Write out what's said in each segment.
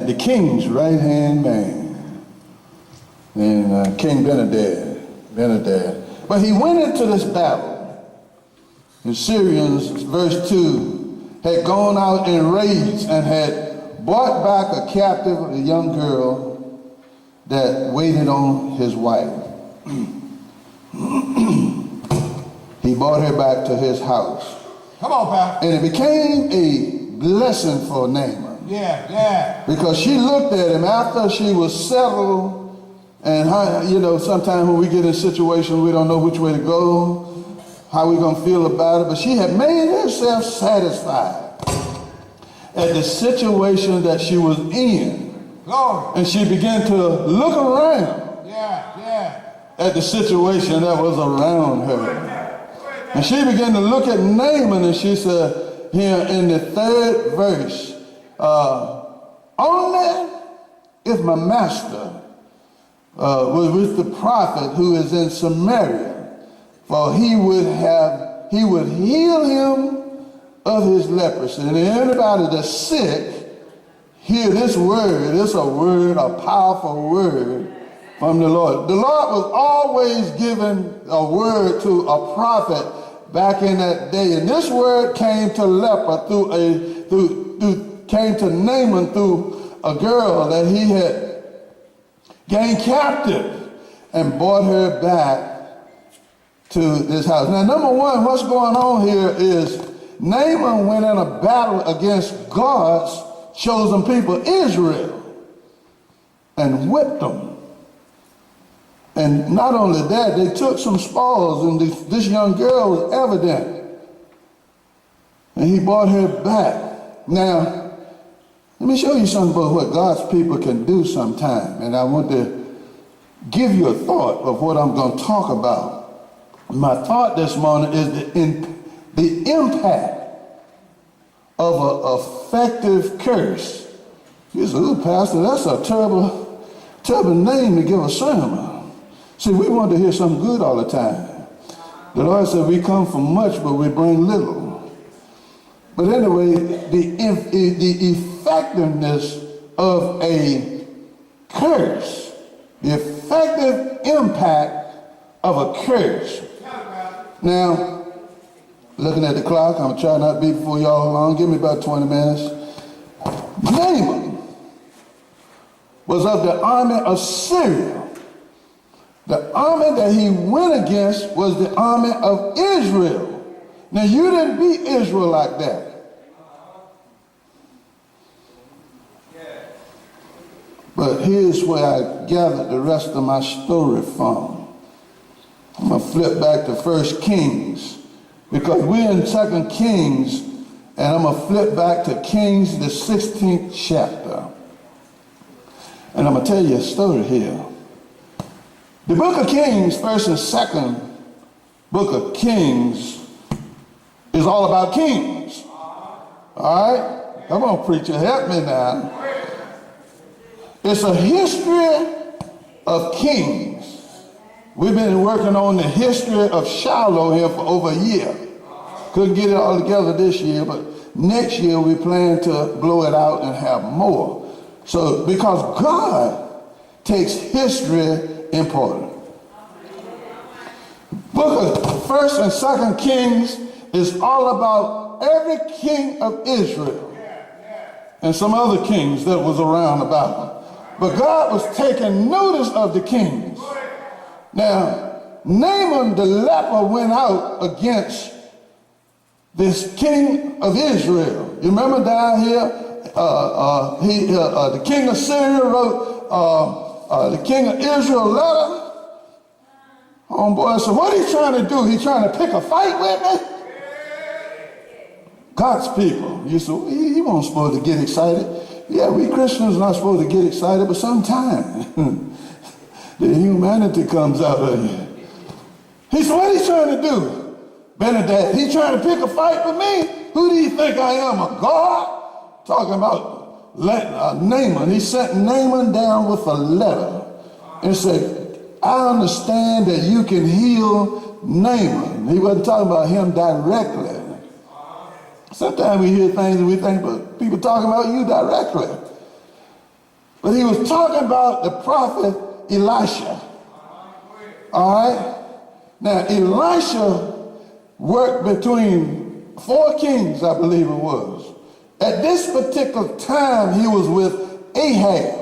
the king's right-hand man, and King Benadad. But he went into this battle. The Syrians, verse 2, had gone out in raids and had brought back a captive, a young girl that waited on his wife. He brought her back to his house. Come on, pal. And it became a blessing for Naaman. Yeah. Because she looked at him after she was settled, and sometimes when we get in situations we don't know which way to go, how we gonna feel about it, but she had made herself satisfied at the situation that she was in. Glory. And she began to look around at the situation that was around her. And she began to look at Naaman, and she said here in the 3rd verse, only if my master was with the prophet who is in Samaria, for he would heal him of his leprosy. And anybody that's sick, hear this word. It's a word, a powerful word from the Lord. The Lord was always giving a word to a prophet back in that day. And this word came to came to Naaman through a girl that he had gained captive and brought her back to this house. Now, number one, what's going on here is Naaman went in a battle against God's chosen people, Israel, and whipped them. And not only that, they took some spoils, and this young girl was evident. And he brought her back. Now, let me show you something about what God's people can do sometime. And I want to give you a thought of what I'm going to talk about. My thought this morning is the impact of an effective curse. You say, "Ooh, Pastor, that's a terrible name to give a sermon." See, we want to hear something good all the time. The Lord said we come for much, but we bring little. But anyway, the effectiveness of a curse, the effective impact of a curse. Now, looking at the clock, I'm trying not to be before y'all long. Give me about 20 minutes. Naaman was of the army of Syria. The army that he went against was the army of Israel. Now, you didn't beat Israel like that. But here's where I gathered the rest of my story from. I'm going to flip back to 1 Kings, because we're in 2 Kings, and I'm going to flip back to Kings, the 16th chapter. And I'm going to tell you a story here. The book of Kings, 1st and 2nd book of Kings, is all about kings. All right? Come on, preacher, help me now. It's a history of kings. We've been working on the history of Shiloh here for over a year. Couldn't get it all together this year, but next year we plan to blow it out and have more. So, because God takes history important. Book of 1st and 2nd Kings is all about every king of Israel and some other kings that was around about them. But God was taking notice of the kings. Now, Naaman the leper went out against this king of Israel. You remember down here, the king of Syria wrote the king of Israel a letter. Homeboy said, what are you trying to do? He trying to pick a fight with me? God's people. You said, he wasn't supposed to get excited. Yeah, we Christians are not supposed to get excited, but sometimes the humanity comes out of you. He said, what are you trying to do? Benadad, he trying to pick a fight with me? Who do you think I am, a God? Talking about Naaman. He sent Naaman down with a letter and said, I understand that you can heal Naaman. He wasn't talking about him directly. Sometimes we hear things and we think, but people talking about you directly. But he was talking about the prophet Elisha. All right? Now, Elisha worked between 4 kings, I believe it was. At this particular time, he was with Ahab.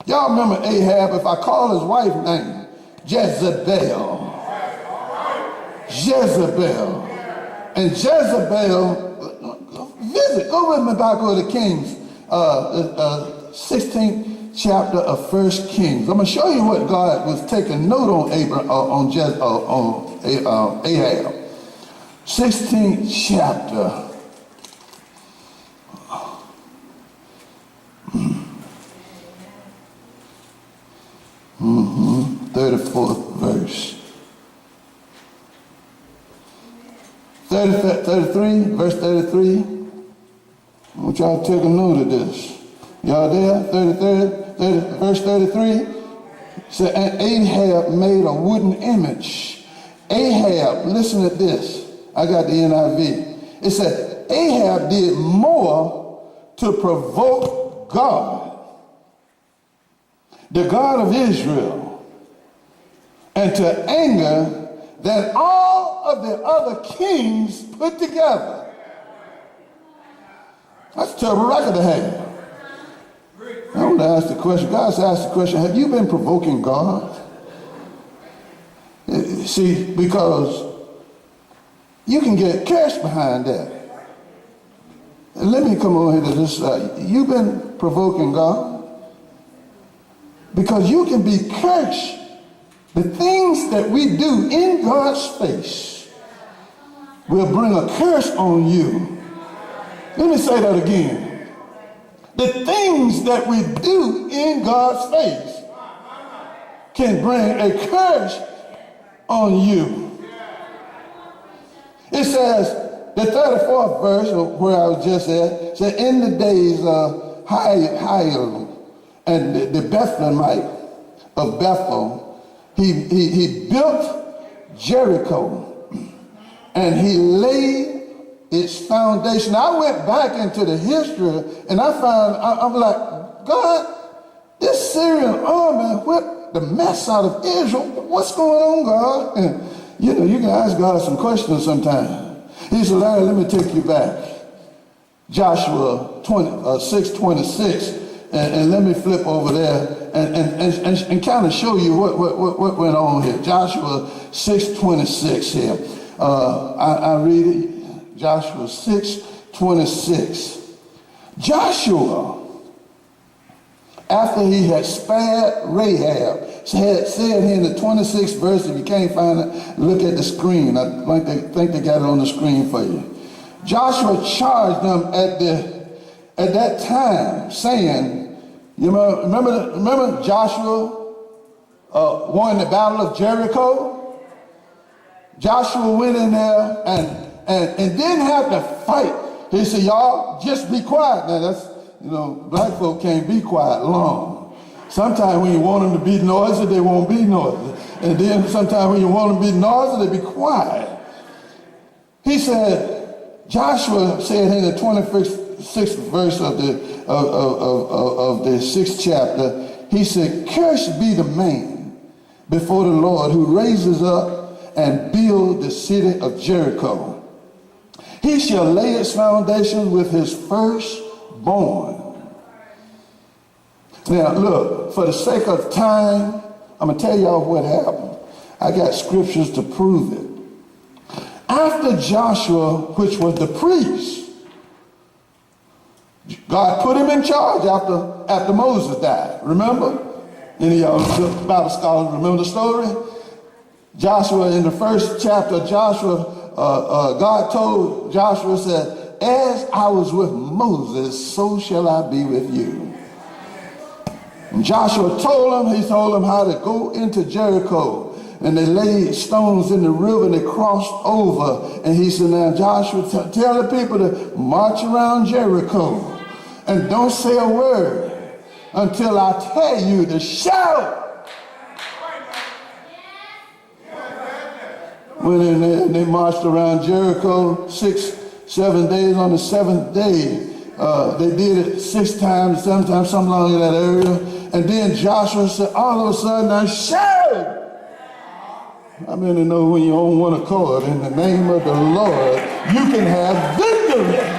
Y'all remember Ahab? If I call his wife's name, Jezebel. Jezebel. And Jezebel, go with me back over to Kings, 16th chapter of 1 Kings. I'm going to show you what God was taking note on Ahab. 16th chapter. 34th verse. 33, verse 33. I want y'all to take a note of this. Y'all there? 33, verse 33. Said, and Ahab made a wooden image. Ahab, listen to this. I got the NIV. It said, Ahab did more to provoke God, the God of Israel, and to anger than all of the other kings put together. That's a terrible record to have. I want to ask the question, God's asked the question, have you been provoking God? See, because you can get cursed behind that. And let me come over here to this side. You've been provoking God because you can be cursed. The things that we do in God's face will bring a curse on you. Let me say that again. The things that we do in God's face can bring a curse on you. It says, the 34th verse, where I was just at, said, in the days of Hiel and the Bethlehemite of Bethel, he built Jericho and he laid its foundation. I went back into the history and I found, I'm like, God, this Syrian army whipped the mess out of Israel. What's going on, God? And you know, you can ask God some questions sometimes. He said, Larry, let me take you back. Joshua 6:26. And let me flip over there and kind of show you what went on here. Joshua 6:26 here. I read it. Joshua 6:26. Joshua, after he had spared Rahab, said here in the 26th verse, if you can't find it, look at the screen. I think they got it on the screen for you. Joshua charged them at that time, saying, you know, remember Joshua won the battle of Jericho? Joshua went in there and didn't have to fight. He said, y'all, just be quiet. Now that's, you know, black folk can't be quiet long. Sometimes when you want them to be noisy, they won't be noisy. And then sometimes when you want them to be noisy, they be quiet. He said, Joshua said in the 26th verse of the 6th chapter, he said, cursed be the man before the Lord who raises up and build the city of Jericho. He shall lay its foundation with his firstborn. Now look, for the sake of time, I'm going to tell y'all what happened. I got scriptures to prove it. After Joshua, which was the priest, God put him in charge after Moses died. Remember? Any of y'all Bible scholars remember the story? Joshua, in the first chapter of Joshua, God told Joshua, said, as I was with Moses, so shall I be with you. And Joshua told him how to go into Jericho. And they laid stones in the river and they crossed over. And he said, now Joshua, tell the people to march around Jericho. And don't say a word until I tell you to shout. Went in there and they marched around Jericho 6-7 days. On the 7th day, They did it 6 times, 7 times, something along in that area. And then Joshua said, all of a sudden, I shout. I mean, to know when you're on one accord, in the name of the Lord, you can have victory.